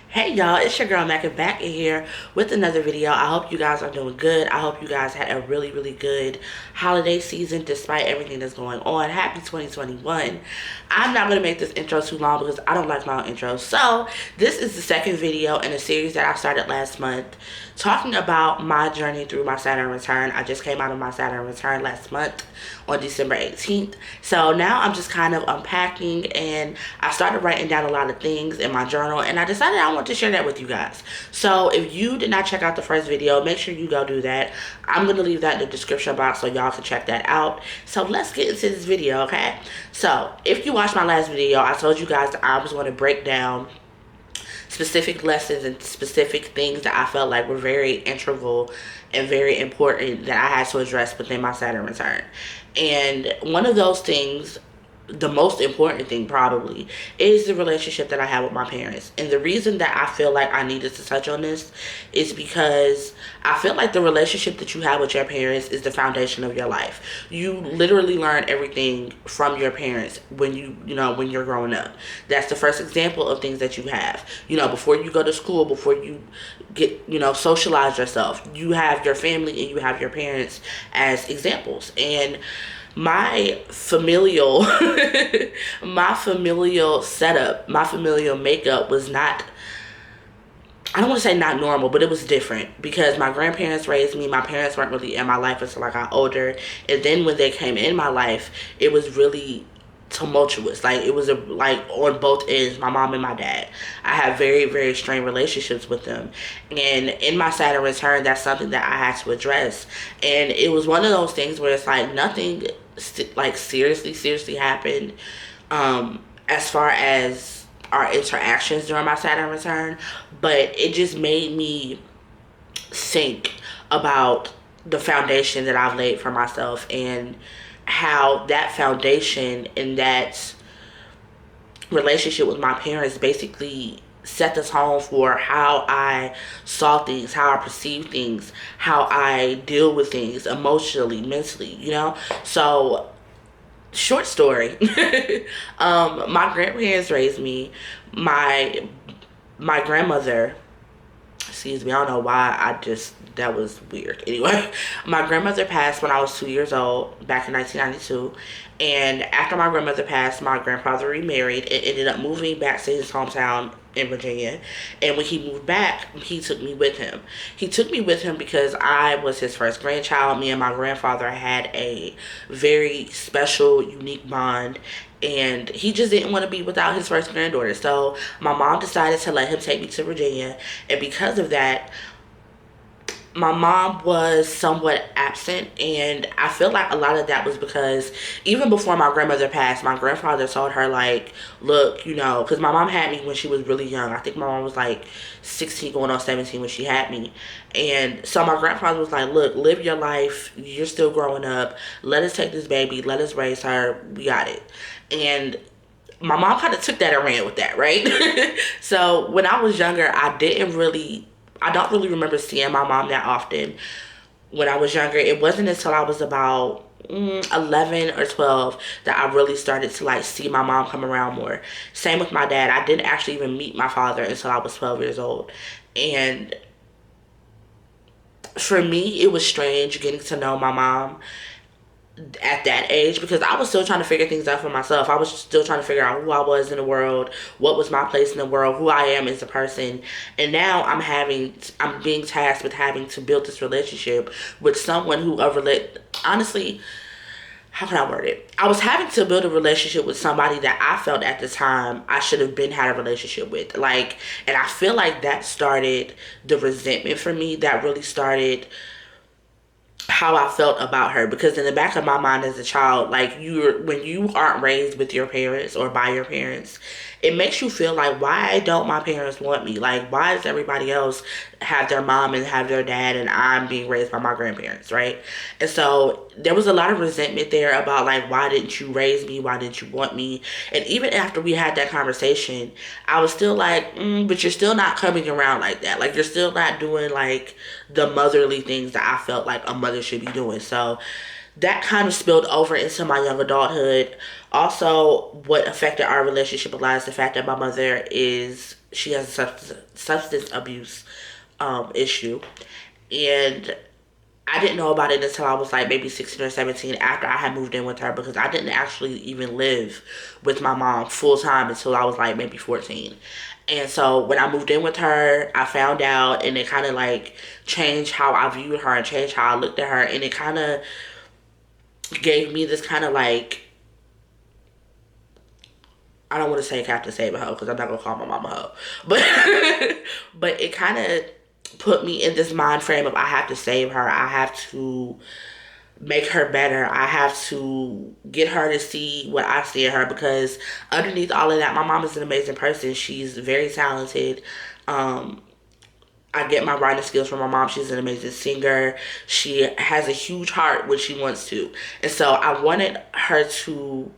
Hey y'all, it's your girl Mackin back in here with another video. I hope you guys are doing good. I hope you guys had a really good holiday season despite everything that's going on. Happy 2021. I'm not going to make this intro too long because I don't like my own intros. So this is the second video in a series that I started last month talking about my journey through my Saturn return. I just came out of my Saturn return last month on December 18th. So now I'm just kind of unpacking, and I started writing down a lot of things in my journal, and I decided I want to share that with you guys. So if you did not check out the first video, make sure you go do that. I'm going to leave that in the description box so y'all can check that out. So let's get into this video, okay? So if you watched my last video, I told you guys that I was going to break down specific lessons and specific things that I felt like were very integral and very important that I had to address within my Saturn return. And one of those things, the most important thing probably, is the relationship that I have with my parents. And the reason that I feel like I needed to touch on this is because I feel like the relationship that you have with your parents is the foundation of your life. You literally learn everything from your parents when when you're growing up. That's the first example of things that you have. Before you go to school, before you get, socialize yourself, you have your family and you have your parents as examples. And my familial my familial setup, my familial makeup was not, I don't want to say not normal, but it was different because my grandparents raised me. My parents weren't really in my life until I got older, and then when they came in my life, it was really tumultuous. Like, it was like on both ends, my mom and my dad. I have very strained relationships with them, and in my Saturn return, that's something that I had to address. And it was one of those things where it's like nothing like seriously happened as far as our interactions during my Saturn return, but it just made me think about the foundation that I've laid for myself, and how that foundation and that relationship with my parents basically set the tone for how I saw things, how I perceive things, how I deal with things emotionally, mentally. So, short story. My grandparents raised me. My grandmother, excuse me, I don't know why that was weird. Anyway, my grandmother passed when I was 2 years old back in 1992. And after my grandmother passed, my grandfather remarried and ended up moving back to his hometown in Virginia. And when he moved back, he took me with him. He took me with him because I was his first grandchild. Me and my grandfather had a very special, unique bond, and he just didn't want to be without his first granddaughter. So my mom decided to let him take me to Virginia, and because of that, my mom was somewhat absent, and I feel like a lot of that was because even before my grandmother passed, my grandfather told her, like, look, because my mom had me when she was really young. I think my mom was like 16 going on 17 when she had me. And so my grandfather was like, look, live your life, you're still growing up, let us take this baby, let us raise her, we got it. And my mom kind of took that and ran with that, right? So when I was younger, I don't really remember seeing my mom that often when I was younger. It wasn't until I was about 11 or 12 that I really started to like see my mom come around more. Same with my dad. I didn't actually even meet my father until I was 12 years old. And for me, it was strange getting to know my mom at that age because I was still trying to figure things out for myself. I was still trying to figure out who I was in the world, what was my place in the world, who I am as a person. And now I'm being tasked with having to build this relationship with someone who honestly, how can I word it? I was having to build a relationship with somebody that I felt at the time I should have been had a relationship with. Like, and I feel like that started the resentment for me. That really started how I felt about her, because in the back of my mind as a child, like, when you aren't raised with your parents or by your parents, it makes you feel like, why don't my parents want me? Like, why does everybody else have their mom and have their dad and I'm being raised by my grandparents, right? And so there was a lot of resentment there about, like, why didn't you raise me? Why didn't you want me? And even after we had that conversation, I was still like, but you're still not coming around like that. Like, you're still not doing like the motherly things that I felt like a mother should be doing. So that kind of spilled over into my young adulthood. Also, what affected our relationship a lot is the fact that my mother she has a substance abuse issue. And I didn't know about it until I was like maybe 16 or 17 after I had moved in with her, because I didn't actually even live with my mom full time until I was like maybe 14. And so when I moved in with her, I found out, and it kind of like changed how I viewed her and changed how I looked at her. And it kind of gave me this kind of like, I don't want to say Captain Save a Hoe because I'm not going to call my mama a hoe. But, but it kind of put me in this mind frame of I have to save her. I have to make her better. I have to get her to see what I see in her, because underneath all of that, my mom is an amazing person. She's very talented. I get my writing skills from my mom. She's an amazing singer. She has a huge heart when she wants to. And so I wanted her to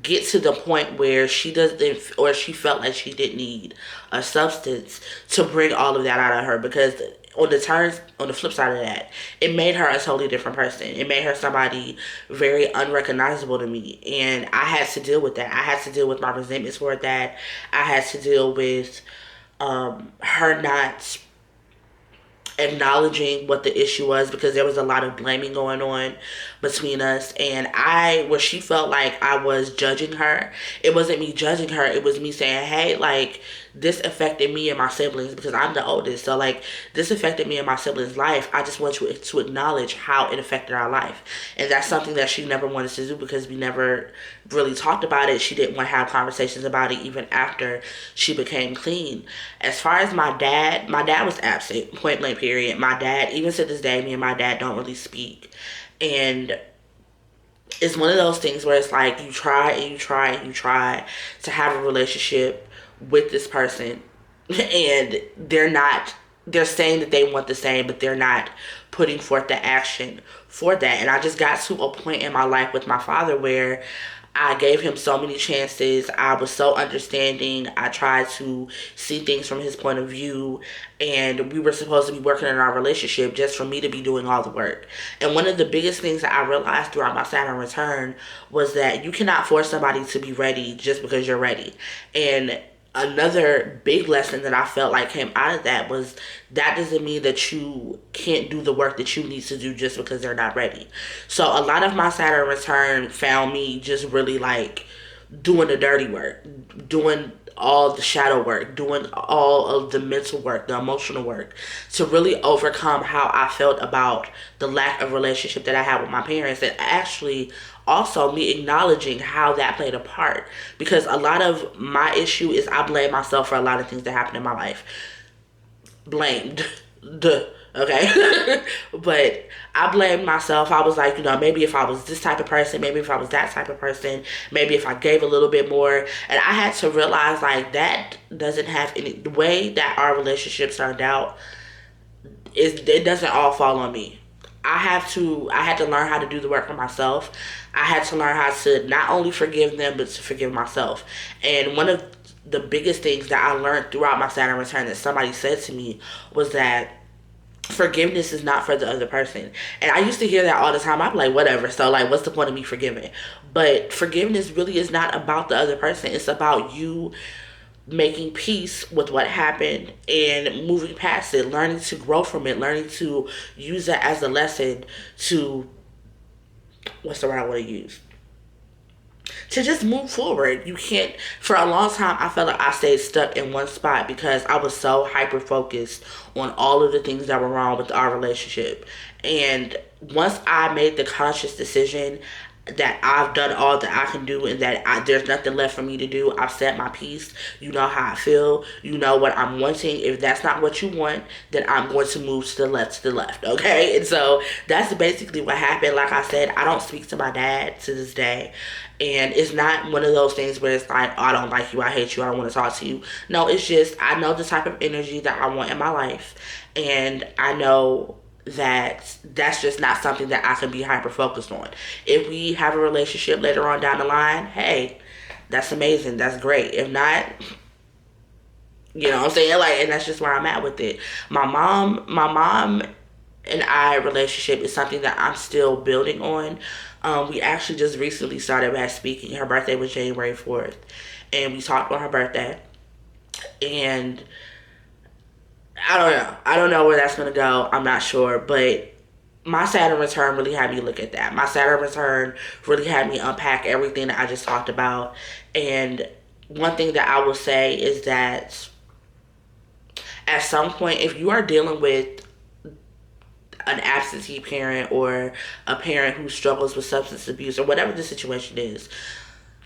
get to the point where she doesn't, or she felt like she didn't need a substance to bring all of that out of her, because on the flip side of that, it made her a totally different person. It made her somebody very unrecognizable to me, and I had to deal with that. I had to deal with my resentments for that. I had to deal with her not acknowledging what the issue was, because there was a lot of blaming going on between us. And where she felt like I was judging her, it wasn't me judging her, it was me saying, hey, like, this affected me and my siblings, because I'm the oldest. So like, this affected me and my siblings' life. I just want you to acknowledge how it affected our life. And that's something that she never wanted to do, because we never really talked about it. She didn't want to have conversations about it even after she became clean. As far as my dad was absent, point blank period. My dad, even to this day, me and my dad don't really speak. And it's one of those things where it's like you try and you try and you try to have a relationship with this person, and they're saying that they want the same, but they're not putting forth the action for that. And I just got to a point in my life with my father where I gave him so many chances. I was so understanding. I tried to see things from his point of view. And we were supposed to be working in our relationship just for me to be doing all the work. And one of the biggest things that I realized throughout my Saturn return was that you cannot force somebody to be ready just because you're ready. And another big lesson that I felt like came out of that was that doesn't mean that you can't do the work that you need to do just because they're not ready. So a lot of my Saturn return found me just really like doing the dirty work, doing all the shadow work, doing all of the mental work, the emotional work, to really overcome how I felt about the lack of relationship that I had with my parents. And actually also me acknowledging how that played a part, because a lot of my issue is I blame myself for a lot of things that happened in my life. Blamed. Duh. Okay. But I blamed myself. I was like, maybe if I was this type of person, maybe if I was that type of person, maybe if I gave a little bit more. And I had to realize like that doesn't have any, the way that our relationship turned out it doesn't all fall on me. I had to learn how to do the work for myself. I had to learn how to not only forgive them, but to forgive myself. And one of the biggest things that I learned throughout my Saturn return that somebody said to me was that forgiveness is not for the other person. And I used to hear that all the time. I'm like, whatever. So like, what's the point of me forgiving? But forgiveness really is not about the other person. It's about you making peace with what happened and moving past it, learning to grow from it, learning to use it as a lesson to, what's the word I want to use? To just move forward. You can't, for a long time, I felt like I stayed stuck in one spot because I was so hyper focused on all of the things that were wrong with our relationship. And once I made the conscious decision that I've done all that I can do and that there's nothing left for me to do, I've set my piece. You know how I feel. You know what I'm wanting. If that's not what you want, then I'm going to move to the left, okay? And so that's basically what happened. Like I said, I don't speak to my dad to this day. And it's not one of those things where it's like, oh, I don't like you, I hate you, I don't want to talk to you. No, it's just, I know the type of energy that I want in my life. And I know that's just not something that I can be hyper focused on. If we have a relationship later on down the line, hey, that's amazing, that's great. If not, you know what I'm saying? Like, and that's just where I'm at with it. My mom and I relationship is something that I'm still building on. We actually just recently started back speaking. Her birthday was January 4th, and we talked on her birthday. And I don't know. I don't know where that's going to go. I'm not sure. But my Saturn return really had me look at that. My Saturn return really had me unpack everything that I just talked about. And one thing that I will say is that at some point, if you are dealing with an absentee parent or a parent who struggles with substance abuse or whatever the situation is,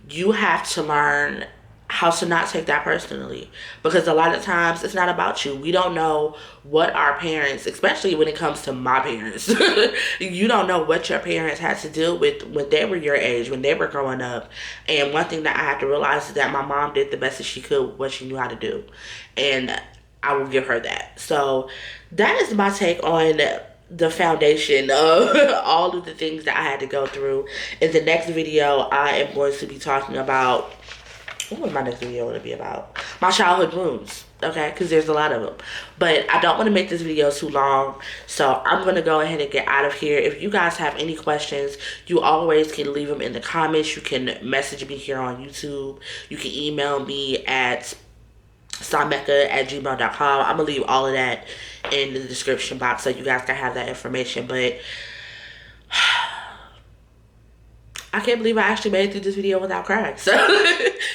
you have to learn how to not take that personally, because a lot of times it's not about you. We don't know what our parents, especially when it comes to my parents, you don't know what your parents had to deal with when they were your age, when they were growing up. And one thing that I have to realize is that my mom did the best that she could with what she knew how to do, and I will give her that. So that is my take on the foundation of all of the things that I had to go through. In the next video, I am going to be talking about, what is my next video going to be about? My childhood wounds, okay? Because there's a lot of them. But I don't want to make this video too long, so I'm going to go ahead and get out of here. If you guys have any questions, you always can leave them in the comments. You can message me here on YouTube. You can email me at sameka@gmail.com. I'm going to leave all of that in the description box so you guys can have that information. But I can't believe I actually made it through this video without crying. So,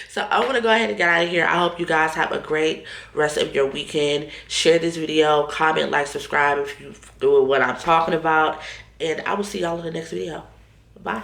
so I'm going to go ahead and get out of here. I hope you guys have a great rest of your weekend. Share this video, comment, like, subscribe if you do what I'm talking about. And I will see y'all in the next video. Bye.